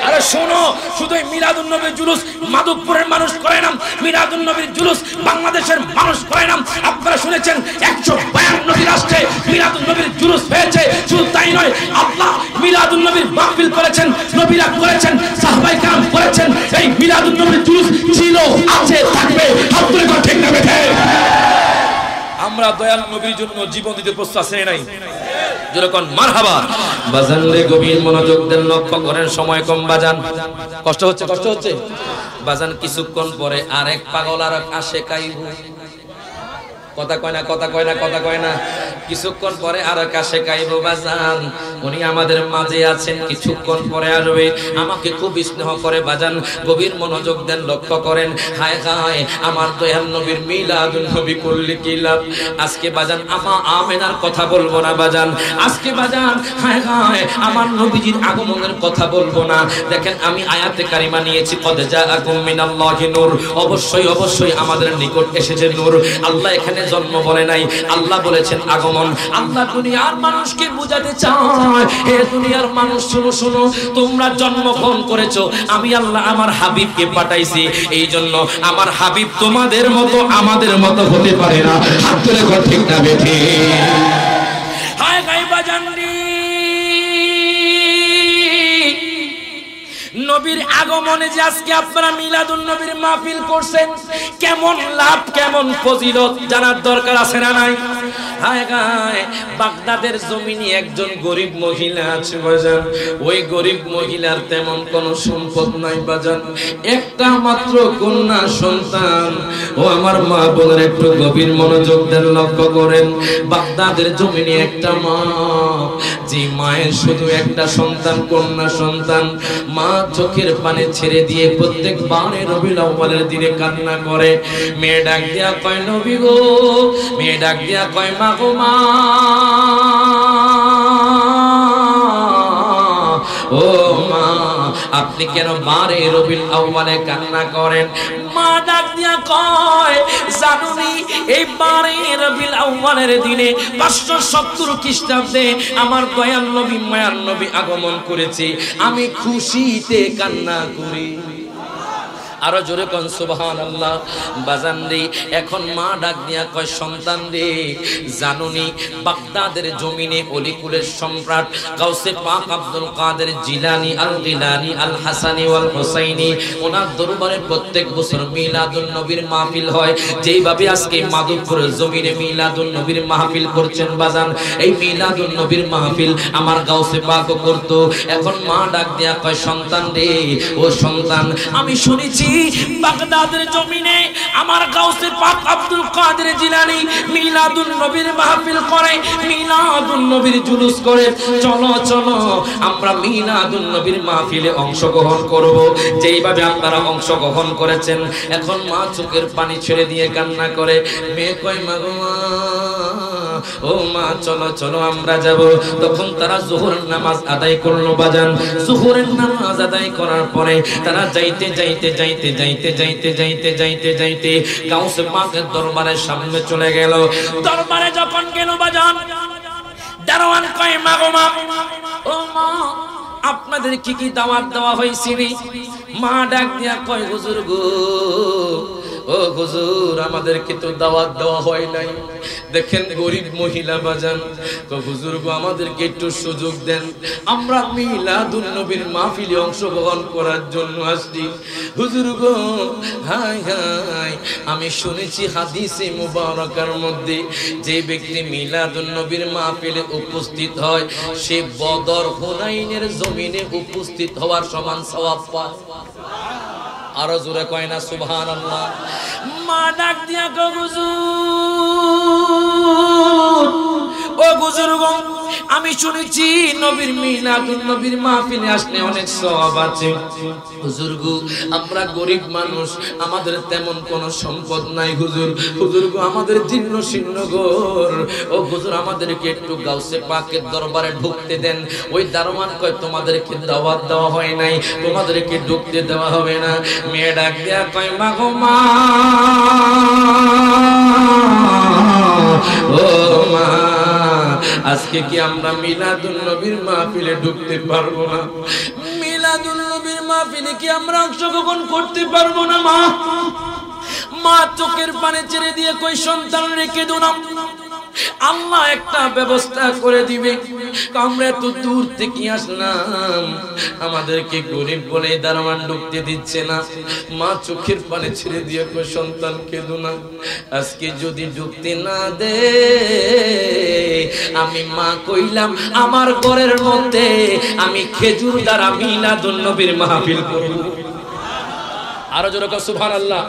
আরে শোনো, শুধু মিলাদুন নবীর জুলুস মাধবপুরের মানুষ করে না, মিলাদুন নবীর জুলুস বাংলাদেশের মানুষ করে না। আপনারা শুনেছেন 152টি রাষ্ট্রে মিলাদুন নবীর জুলুস হয়েছে। শুধু তাই নয়, আল্লাহ মিলাদুন নবীর মাহফিল করেছেন, নবীরা করেছেন, সাহাবায়ে কেরাম করেছেন। এই মিলাদুন নবীর জুলুস ছিল, আছে, থাকবে। হাত তুলে কথা ঠিক না বেঠে? আমরা দয়াল নবীর জন্য জীবন দিতে প্রস্তুত আছি নাই? যেরকম মারহাবা। বাজান রে গভীর মনোযোগ দেন, লক্ষ্য করেন, সময় কম বাজান। কষ্ট হচ্ছে, কষ্ট হচ্ছে বাজান। কিছুক্ষণ পরে আরেক পাগল আর আশেক আইব। কথা কয় না, কথা কয় না, কথা কয় না। কিছুক্ষণ পরে আরেক আশেক আইব বাজান। উনি আমাদের মাঝে আছেন, কিছুক্ষণ পরে আসবে। আমাকে খুব স্নেহ করে বাজান, গভীর মনোযোগ দেন, লক্ষ্য করেন। হায় হায়, আমার দয়াল নবীর মিলাদুন নবী করলে কি লাভ? আজকে বাজান আমা আমেনার কথা বলবো না বাজান। আজকে বাজান হায় হায় আমার নবীজির আগমনের কথা বলবো না। দেখেন আমি আয়াতে কারিমা নিয়েছি, কদ জাআকুম মিনাল্লাহি নূর। অবশ্যই অবশ্যই আমাদের নিকট এসেছে নূর। আল্লাহ এখানে জন্ম বলে নাই, আল্লাহ বলেছেন আগমন। আল্লাহ দুনিয়ার মানুষকে বুঝাতে চায়, হে দুনিয়ার মানুষ শোনো শোনো, তোমরা জন্মগ্রহণ করেছো, আমি আল্লাহ আমার হাবিবকে পাঠাইছি। এই জন্য আমার হাবিব তোমাদের মতো আমাদের মতো হতে পারে না। হাত তুলে কথা ঠিক না বেঠে? হায় গাইবা জাননি নবীর আগমনে যে আজকে আপনারা মিলাদুন নবীর মাহফিল করছেন, কেমন লাভ, কেমন ফজিলত জানার দরকার আছে না নাই? হায় গায়, বাগদাদের জমিনে একজন গরিব মহিলা আছে বাজান। ওই গরিব মহিলার তেমন কোন সম্পদ নাই বাজান, একটা মাত্র কন্যা সন্তান। ও আমার মা বোনের একটু গভীর মনোযোগ দেন, লক্ষ্য করেন। বাগদাদের জমিনে একটা মা, যে মায়ের শুধু একটা সন্তান, কন্যা সন্তান, মা চোখের পানি ছেড়ে দিয়ে প্রত্যেক বারে রবিউল আউয়ালের দিনে কান্না করে। মেয়ে ডাক দিয়া কয় নবী গো, মেয়ে ডাক দিয়া কয় মা গো মা, ও মা আপনি কেন বারে রবিউল আউয়ালে কান্না করেন? মা ডাক দিয়া কয় জানুনি, এই বারে রবিউল আউয়ালের দিনে 570 খ্রিস্টাব্দে আমার দয়াল নবী মায়ার নবী আগমন করেছে, আমি খুশিতে কান্না করি। আরো জোরে কোন সুবহানাল্লাহ। বাজান রে, এখন মা ডাক দিয়া কয় সন্তান রে, জানুনি বাগদাদের জমিনে অলিকুলের সম্রাট গাউসে পাক আব্দুল কাদের জিলানী আল গিলানী আল হাসানী ওয়াল হুসাইনী, ওনার দরবারে প্রত্যেক বছর মিলাদুন নবীর মাহফিল হয়। যেইভাবে আজকে মাধবপুরের জমিনে মিলাদুন নবীর মাহফিল করছেন বাজান, এই মিলাদুন নবীর মাহফিল আমার গাউসে পাকও করতো। এখন মা ডাক দিয়া কয় সন্তান রে, ও সন্তান, আমি শুনেছি বাগদাদের জমিনে আমার গাউসে পাক আব্দুল কাদের জিলানী মিলাদুন নবীর মাহফিল করে, মিলাদুন নবীর জুলুস করে। চলো চলো আমরা মিলাদুন নবীর মাহফিলে অংশগ্রহণ করব। যেইভাবে আপনারা অংশগ্রহণ করেছেন, এখন মা চোখের পানি ছেড়ে দিয়ে কান্না করে। মেয়ে কয় মা গো মা, ও মা চলো চলো আমরা যাব। তখন তারা যোহরের নামাজ আদায় করলো বাজান। যোহরের নামাজ আদায় করার পরে তারা যাইতে যাইতে যাইতে যাইতে যাইতে যাইতে যাইতে যাইতে গাউসে পাকের দরবারের সামনে চলে গেল। দরবারে যখন গেল বাজান, দারোয়ান কয় মা গো মা, ও মা আপনাদের কি কি দাওয়াত দেওয়া হয়েছিল? মা ডাক দিয়া কয় হুজুর গো, ও হুজুর আমাদেরকে তো দাওয়াত দেওয়া হয় নাই। দেখেন গরিব মহিলা বাজান, তো হুজুর গো আমাদেরকে একটু সুযোগ দেন, আমরা মিলাদুন নবীর মাহফিলে অংশগ্রহণ করার জন্য আসছি। হুজুর গো হাই হাই, আমি শুনেছি হাদিসে মুবারাকার মধ্যে যে ব্যক্তি মিলাদুন নবীর মাহফিলে উপস্থিত হয়, সে বদর হুনাইনের জমিনে উপস্থিত হওয়ার সমান সওয়াব পায়। আরো জোরে কয় না সুবহানাল্লাহ। মা ডাক দিয়া কয় হুজুর, ও হুজুর গো আমি শুনেছি নবীর মিলাদুন নবীর মাহফিলে আসলে অনেক সওয়াব আছে। হুজুর গো আমরা গরিব মানুষ, আমাদের তেমন কোনো সম্পদ নাই হুজুর। হুজুর গো আমাদের জীর্ণ শীর্ণ ঘর, ও হুজুর আমাদেরকে একটু গাউসে পাকের দরবারে ঢুকতে দেন। ওই দারোয়ান কয় তোমাদেরকে দাওয়াত দেওয়া হয় নাই, তোমাদেরকে ঢুকতে দেওয়া হবে না। মেয়ে ডাক দেয়া কয় মা গো মা, ও মা আজকে কি আমরা মিলাদুন নবীর মাহফিলে ঢুকতে পারবো না? মিলাদুন নবীর মাহফিলে কি আমরা অংশগ্রহণ করতে পারবো না মা? মা চোখের পানি ছেড়ে দিয়ে কই সন্তান রেখে দো না, আল্লাহ একটা ব্যবস্থা করে দিবে। আমরা তো দূর থেকে আসলাম, আমাদেরকে গরিব বলে দারোয়ান ঢুকতে দিচ্ছে না। মা চোখের পানি ছেড়ে দিয়ে কই সন্তান কেঁদো না, আজকে যদি ঢুকতে না দে আমি মা কইলাম আমার ঘরের মধ্যে আমি খেজুর দ্বারা মিলাদুন নবীর মাহফিল করব। আরো জোরে কও সুবহানাল্লাহ।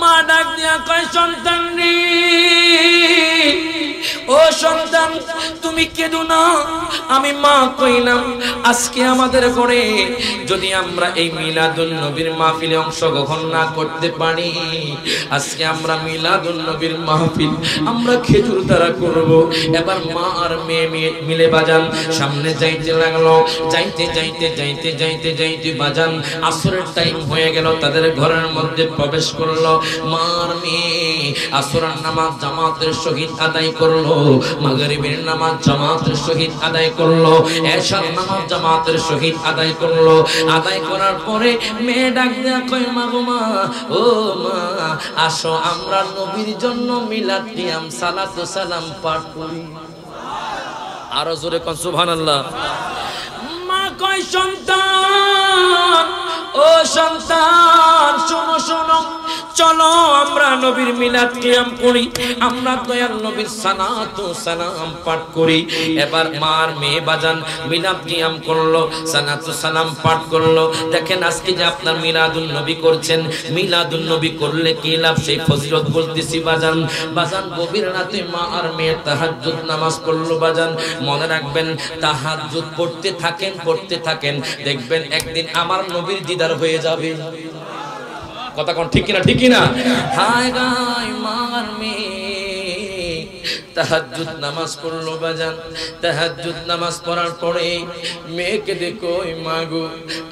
মা ডাক দিয়া কয় সন্তান রে, ও সন্তান তুমি কেঁদো না, আমি মা কইলাম আজকে আমাদের ঘরে যদি আমরা এই মিলাদুন নবীর মাহফিলে অংশগ্রহণ না করতে পারি, আজকে আমরা মিলাদুন নবীর মাহফিল আমরা খেজুর দ্বারা করব। এবার মা আর মেয়ে মিলে বাজান সামনে যাইতে লাগলো। যাইতে যাইতে যাইতে যাইতে যাইতে বাজান আসরের টাইম হয়ে গেল, তাদের ঘরের মধ্যে প্রবেশ করলো। মা আর মেয়ে আসরের নামাজ জামাতের সহিত আদায় করলো, মাগরিবের নামাজ জামাতের সহিত আদায় করলো, এশার নামাজ জামাতের সহিত আদায় করলো। আদায় করার পরে মেয়ে ডাক দেয়া কয় মা গো মা, ও মা আসো আমরা নবীর জন্য মিলাদ কিয়াম সালাতু সালাম পাঠ করি। আরো জোরে কোন সুবহানাল্লাহ। মা কয় সন্তান, ও সন্তান শোনো শোনো, চলো আমরা নবীর মিলাদ কিয়াম করি, আমরা দয়াল নবীর সালাতু সালাম পাঠ করি। এবার মার মেয়ে বাজান মিলাদ কিয়াম করলো, সালাতু সালাম পাঠ করলো। দেখেন আজকে যে আপনার মিলাদুন নবী করছেন, মিলাদুন নবী করলে কি লাভ সেই ফজিলত বলতেছি বাজান। বাজান গভীর রাতে মা আর মেয়ে তাহাজ্জুদ নামাজ পড়লো বাজান। মনে রাখবেন তাহাজ্জুদ পড়তে থাকেন, দেখবেন একদিন আমার নবীর দিদার হয়ে যাবে। কথা কোন ঠিক কিনা? ঠিক কিনা? হায় গায় মার মেয়ে তাহাজ্জুদ নামাজ পড়লো বাজান। তাহাজ্জুদ নামাজ পড়ার পরে মেয়েকে দেখো, মা গো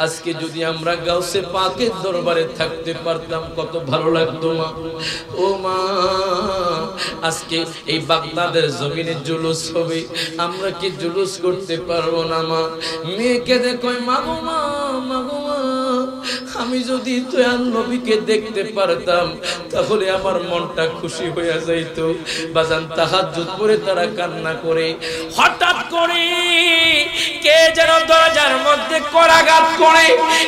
আজকে যদি আমরা গাউসে পাকের দরবারে থাকতে পারতাম কত ভালো লাগতো মা। ও মা আজকে এই বাগদাদের জমিনে জুলুস হবে, আমরা কি জুলুস করতে পারবো না মা? মেয়েকে দেখো, মা গো মা, মা গো মা আমি যদি দয়াল নবীকে দেখতে পারতাম তাহলে আমার মনটা খুশি হয়ে যাইত। বাজান তাহাজ্জুদ পড়ে তারা কান্না করে। হঠাৎ করে কে যেন দরজার মধ্যে করাঘাত করে,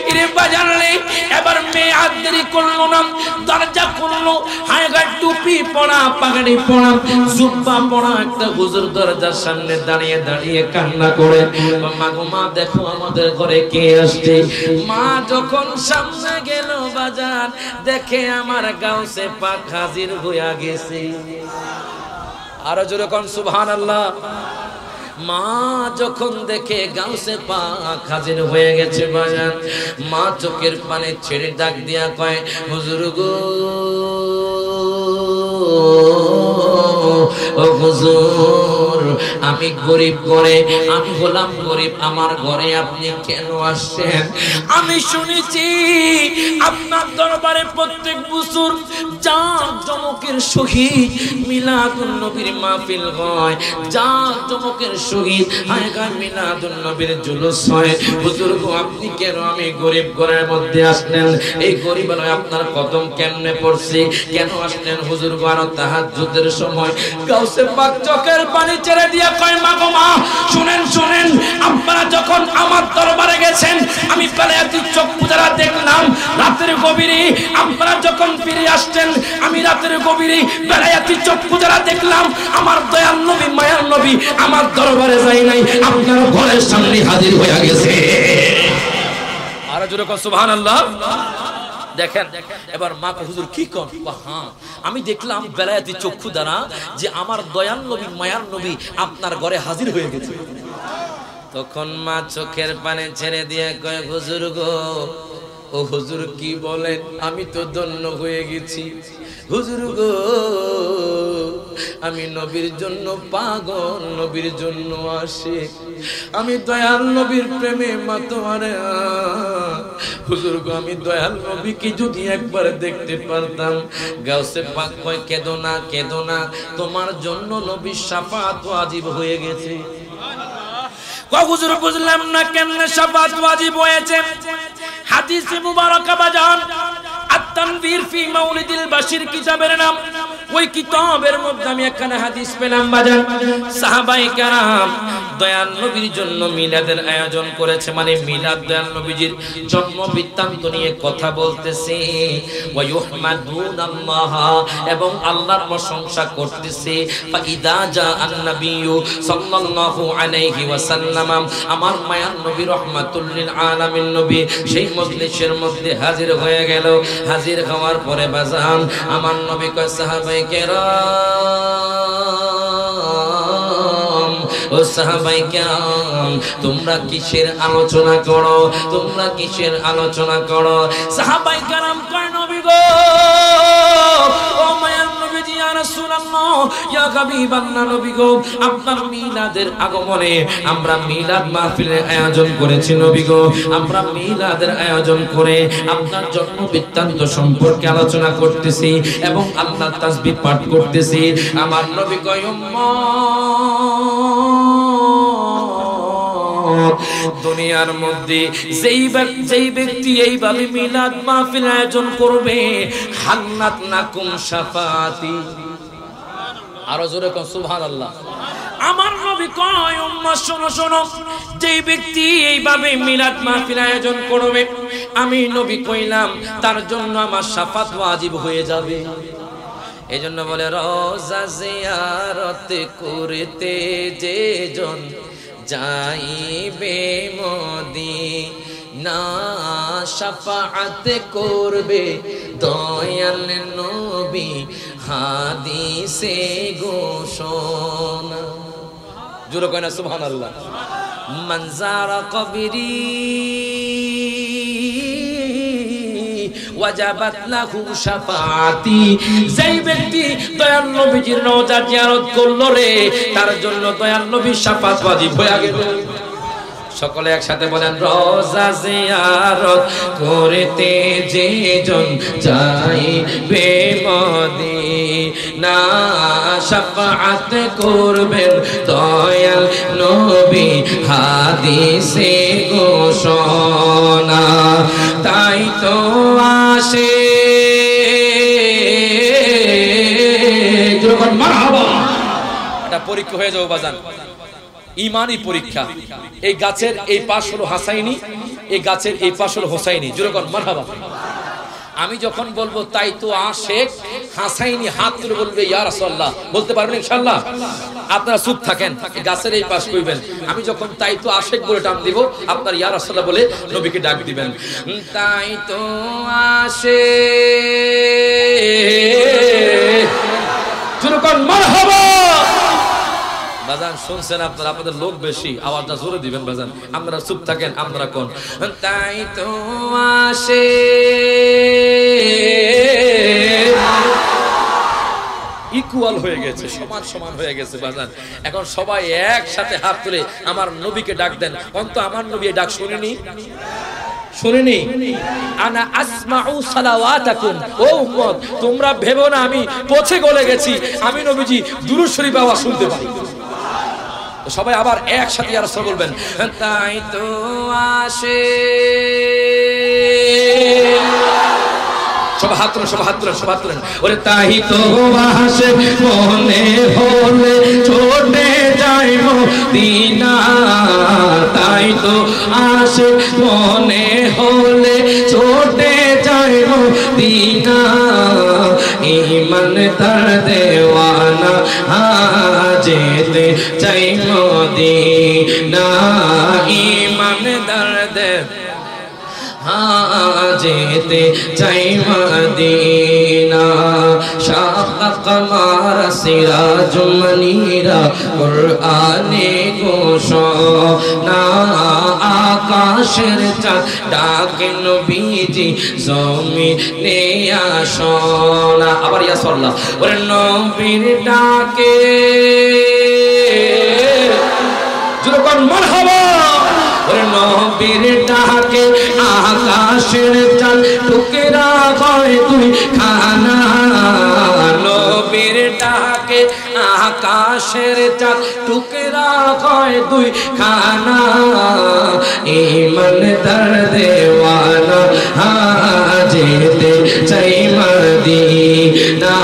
এরে বাজান রে। এবার মেয়ে আর দেরি করলো না, দরজা খুললো। হায় গায়ে টুপি পরা, পাগড়ি পরা, জুব্বা পরা একটা হুজুর দরজার সামনে দাঁড়িয়ে দাঁড়িয়ে কান্না করে, মা গো মা দেখো আমাদের ঘরে কে আসছে। মা যখন সামনে গেল বাজার, দেখে আমার গাউসে পাক হাজির হইয়া গেছে। আরো জোরে কোন সুবহানাল্লাহ। মা যখন দেখে গাউসে পাক হাজির হয়ে গেছে বাজার, মা চোখের পানি ছেড়ে ডাক দিয়া কয় হুজুর গো, ও হুজুর আমি গরিব ঘরে, আমি হলাম গরিব, আমার ঘরে আপনি কেন আসছেন? আমি শুনেছি আপনার দরবারে প্রত্যেক বছর জাঁকজমকের সহিত মিলাদুন নবীর মাহফিল হয়, জাঁকজমকের সহিত হায়গার মিলাদুন নবীর জুলুস হয়। হুজুর গো আপনি কেন আমি গরিব ঘরের মধ্যে আসলেন? এই গরিব নয় আপনার কদম কেমনে পড়ছে, কেন আসলেন হুজুর গো? আর তাহাজ্জুদের সময় গাউসে পাক চোখের পানি ছেড়ে দিয়ে কয় মা গো মা শুনেন শুনেন, আপনারা যখন আমার দরবারে গেছেন আমি বেলায়েতি চক্ষু দ্বারা দেখলাম রাতের গভীরে, আপনারা যখন ফিরে আসছেন আমি রাতের গভীরে বেলায়েতি চক্ষু দ্বারা দেখলাম আমার দয়াল নবী মায়ার নবী আমার দরবারে যায় নাই, আপনার ঘরের সামনে হাজির হয়ে গেছে। আর জোরে কও সুবহানাল্লাহ। দেখেন এবার মা হুজুর কি কোন? হ্যাঁ আমি দেখলাম বেলায়েতি চক্ষু দ্বারা যে আমার দয়াল নবী মায়ার নবী আপনার ঘরে হাজির হয়ে গেছে। তখন মা চোখের পানি ছেড়ে দিয়ে কয় হুজুর গো, ও হুজুর কি বলেন? আমি তো ধন্য হয়ে গেছি হুজুর গো, আমি নবীর জন্য পাগল, নবীর জন্য আসে, আমি দয়াল নবীর প্রেমে মাতোয়ারে হুজুর গো, আমি দয়াল নবীকে যদি একবার দেখতে পারতাম। গাউসে পাক কয় কেঁদো না, কেঁদো না, তোমার জন্য নবীর শাফাত ওয়াজিব হয়ে গেছে। হুজুর বুঝলাম না কেমনে শাফাত ওয়াজিব হয়েছে। হাদিসে মুবারাকা বাজান আত-তানবীর ফি মাউলিদিল বাশির কিতাবের নাম। ওই কিতাবের মধ্যে আমি একখানা হাদিস পেলাম বাজান, সাহাবায়ে কেরাম দয়াল নবীর জন্য মিলাদের আয়োজন করেছে, মানে মিলাদ দয়াল নবীজির জন্ম বৃত্তান্ত নিয়ে কথা বলতেছে। ওয়া ইউহমাদুনাল্লাহ, এবং আল্লাহর প্রশংসা করতেছে। ফাইদা জাআন নাবিয়্যু সাল্লাল্লাহু আলাইহি ওয়াসাল্লাম, আমার মায়ার নবী রাহমাতুল লিল আলামিন নবী সেই মজলিসের মধ্যে হাজির হয়ে গেল। হাজির হওয়ার পরে বাজান আমার নবী কয় সাহাবায়ে কেরাম, ও সাহাবায়ে কেরাম তোমরা কিসের আলোচনা করো, তোমরা কিসের আলোচনা করো? সাহাবায়ে কেরাম কয় নবী গো, ও মায়ার নবীজি ইয়া রাসূলুল্লাহ ইয়া হাবিবাল্লাহ নবী গো, আপনার মিলাদের আগমনে আমরা মিলাদ মাহফিলের আয়োজন করেছি নবী গো। আমরা মিলাদের আয়োজন করে আপনার জন্ম বৃত্তান্ত সম্পর্কে আলোচনা করতেছি এবং আল্লাহর তাসবিহ পাঠ করতেছি। আমার নবী কয় দুনিয়ার মধ্যে যেই ব্যক্তি এইভাবে মিলাদ মাহফিল আয়োজন করবে, হান্নাত লাকুম শাফাতি, আরো জোরে কোন সুবহানাল্লাহ। আমার নবী কয় উম্মাহ শোনো শোনো, যেই ব্যক্তি এইভাবে মিলাদ মাহফিল আয়োজন করবে আমি নবী কইলাম তার জন্য আমার শাফাত ওয়াজিব হয়ে যাবে। এজন্য বলে রওজা জিয়ারত করতে যেজন যাইবে মদিনা, শাফাআত করবে দয়াল নবী হাদিসে ঘোষণা। জোরে কয় না সুবহানাল্লাহ। মান যারা কবরি ওয়াজাবাত লাহু শাফাআতি, যেই ব্যক্তি দয়াল নবীজির রওজা জিয়ারত করলো রে তার জন্য দয়াল নবীর শাফাত ওয়াজিব হয়ে গেল। সকলে একসাথে বলেন রওজা জিয়ারত করতে যেজন যাইবে মদিনা, শাফাআত করবেন দয়াল নবী হাদিসে ঘোষণা। তাই তো আসে যখন মারহাবা, এটা পরীক্ষা হয়ে যাবে বাজান, ইমানি পরীক্ষা। এই গাছের এই পাশ হলো হাসাইনি, এই গাছের এই পাশ হলো হোসাইনি। জোরে কোন মারহাবা। আমি যখন বলবো তাই তো আশেক হাসাইনি, হাত তুলে বলবে ইয়া রাসূলুল্লাহ, বলতে পারবেন ইনশাআল্লাহ? আপনারা চুপ থাকেন, গাছের এই পাশ কইবেন। আমি যখন তাই তো আশেক বলে টান দিব, আপনার ইয়া রাসূলুল্লাহ বলে নবীকে ডাক দিবেন। তাই তো আশেক, জোরে কোন মারহাবা। বাজান শুনছেন আপনারা, আপনাদের লোক বেশি, আওয়াজটা জোরে দিবেন বাজান। আপনারা চুপ থাকেন, আপনারা কোন তাই তো আসে ইকুয়াল হয়ে গেছে, সমান সমান হয়ে গেছে বাজান। এখন সবাই একসাথে হাত তুলে আমার নবীকে ডাক দেন। অন্ত আমার নবী ডাক শুনিনি, শুনিনি? আনা আসমাউ সালাওয়াতাকুম, ও উম্মত তোমরা ভেবো না আমি পৌঁছে গলে গেছি, আমি নবীজি দুরূদ শরীফ আওয়াজ শুনতে পাই। সবাই আবার একসাথে ইয়া রাসূল বলবেন তাই তো আসে। সব হাত তুলেন, সব হাত তুলেন, সব হাত তুলেন। ওরে তাই তো আসে মনে হলে ছোটে যাই মদিনা, তাই তো আসে মনে হলে ছোটে যাই মদিনা, ইমান তার দেওয়ানা যেতে চাই মদিনা, ইমান দর্দ যেতে চাই মদিনা। শাহ কমার সিরাজ মনিরা কুরআনে ঘোষণা, আকাশের চাঁদ ডাকে নবীজি জমিনে আসনা। আবার ইয়া সাল্লাল্লাহ, ওরে নবীর ডাকে জোরে কোন মারহাবা। ওরে নবীর ডাকে আকাশের চাঁদ টুকরা হয় তুই খানা, নবীর ডাকে আকাশের চাঁদ টুকরা হয় দুই খানা ইমানদার দেওয়ানা যেতে চাই মদিনা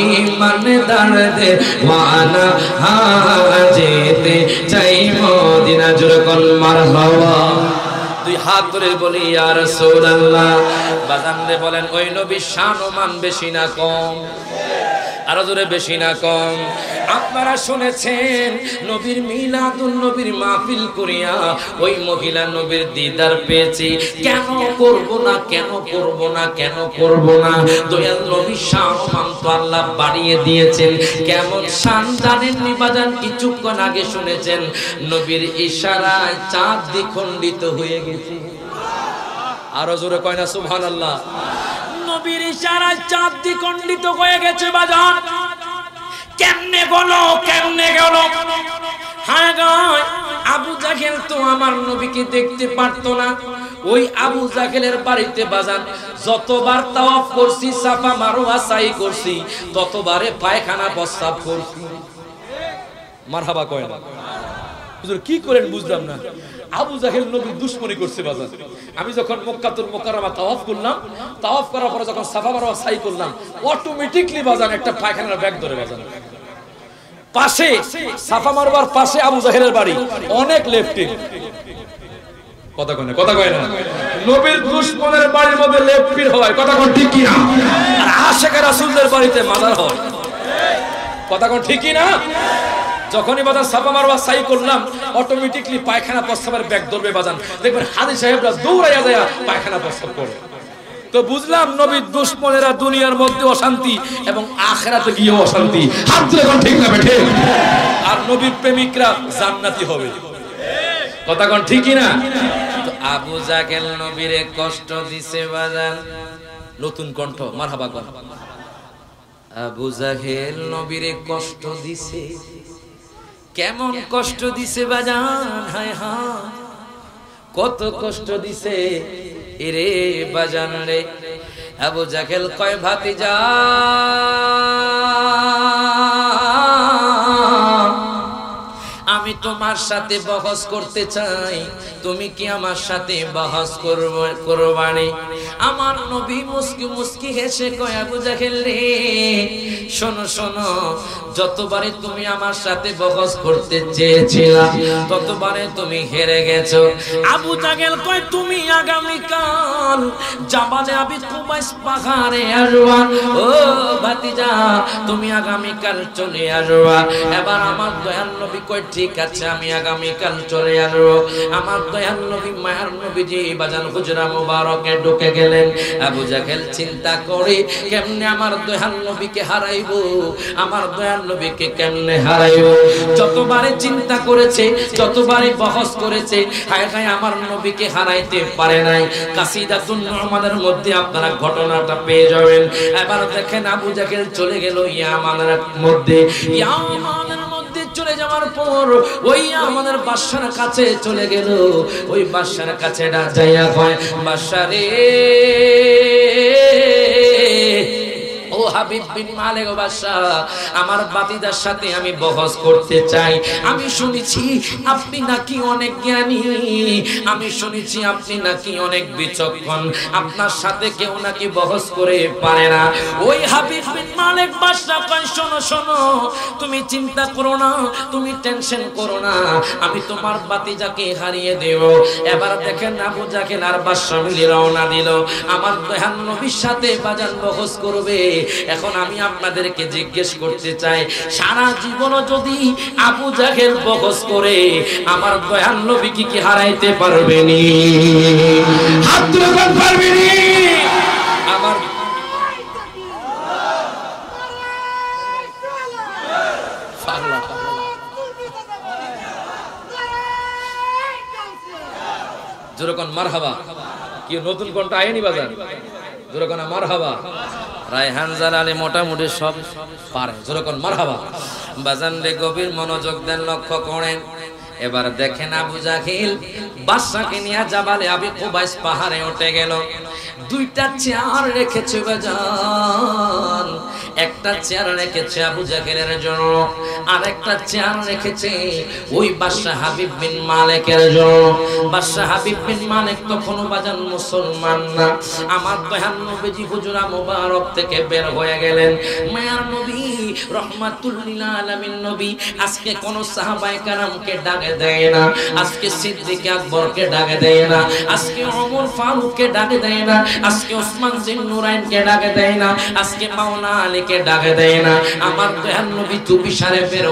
ইমানদার দেওয়ানা যেতে চাই মদিনা জোরে কোন মারহাবা দুই হাত ধরে বলি ইয়া রাসূলুল্লাহ বাজানরে বলেন ওই নবীর শান ও মান বেশি না কম আরো জোরে বেশি না কম আপনারা শুনেছেন নবীর মিলাদুন নবীর মাহফিল করিয়া ওই মহিলা নবীর দিদার পেয়েছি কেন করব না কেন করব না কেন করব না দয়াল নবীর শান ও মান তো আল্লাহ বাড়িয়ে দিয়েছেন কেমন শান জানেন নি বাজান কিছুক্ষণ আগে শুনেছেন নবীর ইশারায় চাঁদ দ্বিখণ্ডিত হয়ে গেছে আরো জোরে কয় না সুবহানাল্লাহ নবীর ইশারায় চাঁদ দ্বিখণ্ডিত হয়ে গেছে বাজান কেমনে গেল হায় গায় আবু জাহেল তো আমার নবীকে দেখতে পারতো না ওই আবু জাহেলের বাড়িতে বাজান যতবার তাওয়াফ করছি সাফা মারওয়া সাই করছি ততবারে পায়খানা প্রস্রাব করছি মারহাবা কয় না হুজুর কি করেন বুঝলাম না আবু জাহেল নবী দুশমনি করছে বাজান আমি যখন মক্কাতুল মুকাররমা তাওয়াফ করলাম তাওয়াফ করার পরে যখন সাফা মারওয়া সাই করলাম অটোমেটিক্যালি বাজান একটা পায়খানার ব্যাগ ধরে বাজান পাশে সাফা মারওয়ার পাশে আবু জাহেলের বাড়ি অনেক লেফটে কথা কয় না নবীর দুশমনের বাড়ির মধ্যে লেফটির হয় কথা কোন ঠিক কি না আর আশিক রাসূলদের বাড়িতে মাজার হয় কথা কোন ঠিক কি না যখনই বাজান সাফা মারওয়া সাই করলাম অটোমেটিক্যালি পায়খানা প্রস্রাবের ব্যাগ ধরবে বাজান দেখবেন হাজী সাহেবরা দৌড়াইয়া যায় পায়খানা প্রস্রাব করে তো বুঝলাম নবীর দুশমনেরা দুনিয়ার মধ্যে অশান্তি এবং আখিরাতে গিয়ে অশান্তি হাত তুলে কোন ঠিক না বেঠে আর নবীর প্রেমিকরা জান্নাতি হবে কথা কোন ঠিক কি না তো আবু জাহেল নবীরে কষ্ট দিছে বাজান নতুন কণ্ঠ মারহাবা কোন আবু জাহেল নবীরে কষ্ট দিছে কেমন কষ্ট দিছে বাজান হায় হায় কত কষ্ট দিছে এরে বাজান রে আবু জাহেল কয় ভাতিজা আমি তোমার সাথে বহস করতে চাই তুমি কি আমার সাথে বহস করবানি আমার নবী মুস্কি মুস্কি হেসে কয় আবু জাহেল রে শোনো শোনো যতবারে তুমি আমার সাথে বহস করতে চেয়েছিলা ততবারে তুমি হেরে গেছো আবু জাহেল কয় তুমি আগামী কাল জাবালে আবি কুবাইস পাহাড়ে আসবা ও ভাতিজা তুমি আগামী কাল চলে আসবা এবার আমার দয়াল নবী কয় ঠিক আছে আমি আগামী কাল চলে আসবো আমার দয়াল নবী মায়ার নবীজি বাজান হুজরা মুবারকে ঢুকে গেলেন আবু জাহেল চিন্তা করে কেমনে আমার দয়াল নবীকে হারাইবো আমার দয়াল নবীকে কেমনে হারাইবো যতবারে চিন্তা করেছে যতবারে বহস করেছে হায় হায় আমার নবীকে হারাইতে পারে নাই কাসিদাতুন নুমানের মধ্যে আপনারা ঘটনাটা পেয়ে যাবেন এবার দেখেন আবু জাহেল চলে গেল ইয়ামানের মধ্যে ইয়ামানের মধ্যে চলে যাওয়ার পর ওই আমাদের বাদশার কাছে চলে গেল ওই বাদশার কাছে যাইয়া কয় বাদশা রে ও হাবিব বিন মালিক বাদশা আমার বাতিদার সাথে আমি বহস করতে চাই আমি শুনেছি আপনি নাকি অনেক জ্ঞানী আমি শুনেছি আপনি নাকি অনেক বিচক্ষণ আপনার সাথে কেউ নাকি বহস করে পারে না ওই হাবিব বিন মালিক বাদশা কয় শোনো শোনো তুমি চিন্তা করো না তুমি টেনশন করো না আমি তোমার বাতিজাকে হারিয়ে দেব এবার দেখেন আবু জাহেল আর বাদশা মিলে রওনা দিল আমার দয়াল নবীর সাথে বাজান বহস করবে এখন আমি আপনাদেরকে জিজ্ঞেস করতে চাই সারা জীবন যদি আবু জাহেল বহস করে আমার দয়াল নবী কি হারাইতে পারবেনি হাত তুলে বলতে পারবেনি আমার জোরকন মারহাবা কি নতুন কোনটা আইনি বাজার জোরকন মারহাবা রায়হান জালালি মোটামুটি সব পারে জোরকন মারহাবা বাজান রে গভীর মনোযোগ দেন লক্ষ্য করেন এবার দেখেন আবু জাহেল বাদশাকে নিয়ে জাবালে আবি কুবাইস পাহাড়ে উঠে গেল দুইটা চেয়ার রেখেছে বাজান একটা একটা চেয়ার রেখেছে আবু জাহেলের জন্য, আর একটা চেয়ার রেখেছে ওই বাদশা হাবিব বিন মালিকের জন্য। বাদশা হাবিব বিন মালিক তখনও বাজান মুসলমান না। আমার দয়াল নবীজি হুজরা মুবারক থেকে বের হয়ে গেলেন। মায়ার নবী রহমাতুল লিল আলামিন নবী আজকে কোন সাহাবায়ে কেরামকে ডাকে দেয় না, আজকে সিদ্দিক আকবরকে ডাকে দেয় না, আজকে ওমর ফারুককে ডাকে দেয় না, আজকে ওসমান জিন্নুরাইনকে ডাকে দেয় না, আজকে মাওলানা আলীকে ডাকে দেয় না। আমার দয়াল নবী চুপিসারে বের